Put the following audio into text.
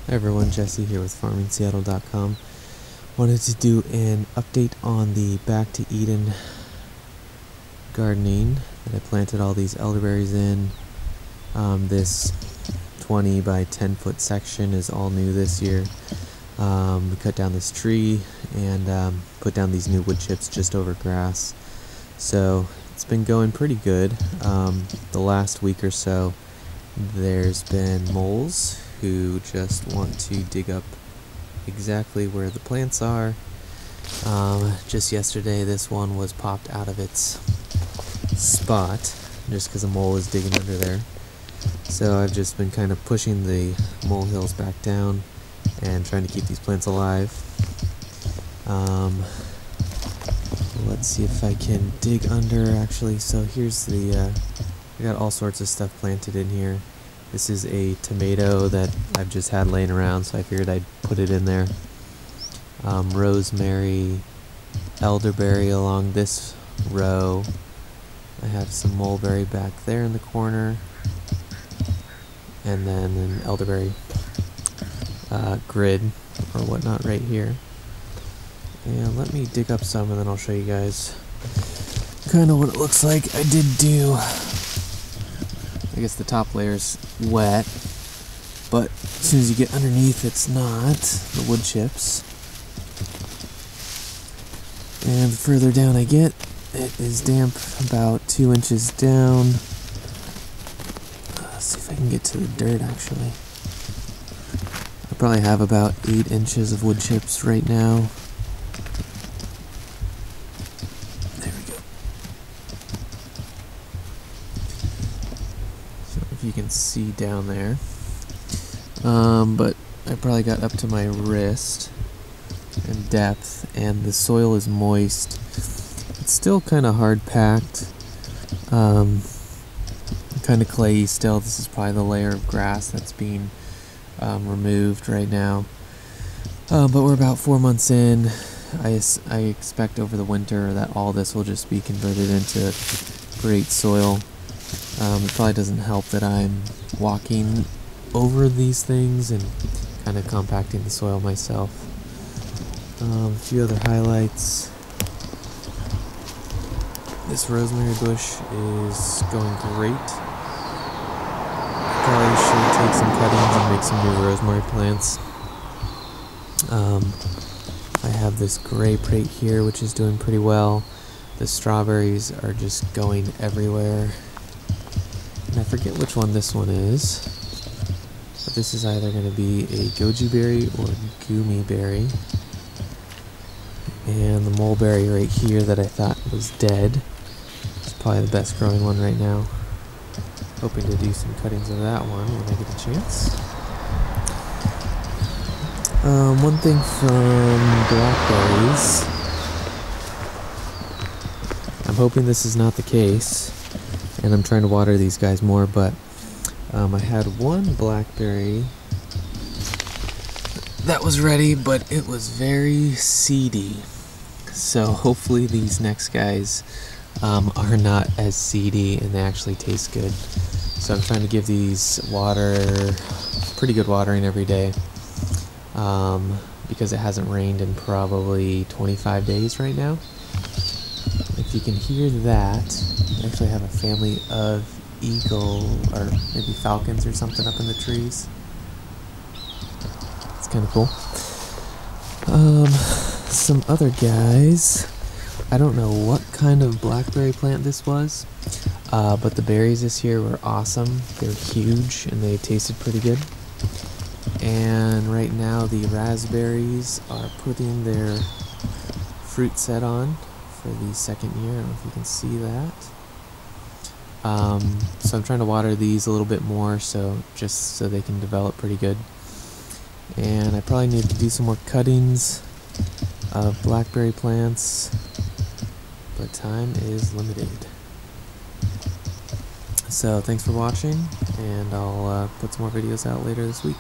Hi everyone, Jesse here with farmingseattle.com. Wanted to do an update on the Back to Eden gardening that I planted all these elderberries in. This 20 by 10 foot section is all new this year. We cut down this tree and put down these new wood chips just over grass. So it's been going pretty good. The last week or so there's been moles who just want to dig up exactly where the plants are. Just yesterday this one was popped out of its spot just because a mole is digging under there. So I've just been kind of pushing the molehills back down and trying to keep these plants alive. Let's see if I can dig under actually. So here's the I got all sorts of stuff planted in here. This is a tomato that I've just had laying around, so I figured I'd put it in there. Rosemary, elderberry along this row. I have some mulberry back there in the corner, and then an elderberry grid or whatnot right here. And let me dig up some and then I'll show you guys kind of what it looks like. I did do, I guess the top layer's wet, but as soon as you get underneath it's not, the wood chips. And the further down I get, it is damp about 2 inches down. Let's see if I can get to the dirt actually. I probably have about 8 inches of wood chips right now. There we go. So if you can see down there. But I probably got up to my wrist in depth, and the soil is moist. It's still kind of hard packed, kind of clayey still. This is probably the layer of grass that's being removed right now. But we're about 4 months in. I expect over the winter that all this will just be converted into great soil. It probably doesn't help that I'm walking over these things and kind of compacting the soil myself. A few other highlights. This rosemary bush is going great. Probably should take some cuttings and make some new rosemary plants. I have this grape right here which is doing pretty well. The strawberries are just going everywhere. And I forget which one this one is, but this is either going to be a goji berry or gumi berry. And the mulberry right here that I thought was dead is probably the best growing one right now. Hoping to do some cuttings of that one when I get a chance. One thing from blackberries, I'm hoping this is not the case, and I'm trying to water these guys more, but I had one blackberry that was ready, but it was very seedy. So hopefully these next guys are not as seedy and they actually taste good. So I'm trying to give these water, pretty good watering every day, because it hasn't rained in probably 25 days right now. If you can hear that, I actually have a family of eagle or maybe falcons or something up in the trees. It's kind of cool. Some other guys, I don't know what kind of blackberry plant this was, but the berries this year were awesome. They were huge and they tasted pretty good. And right now the raspberries are putting their fruit set on for the second year. I don't know if you can see that. So I'm trying to water these a little bit more, so just so they can develop pretty good. And I probably need to do some more cuttings of blackberry plants, but time is limited. So thanks for watching, and I'll put some more videos out later this week.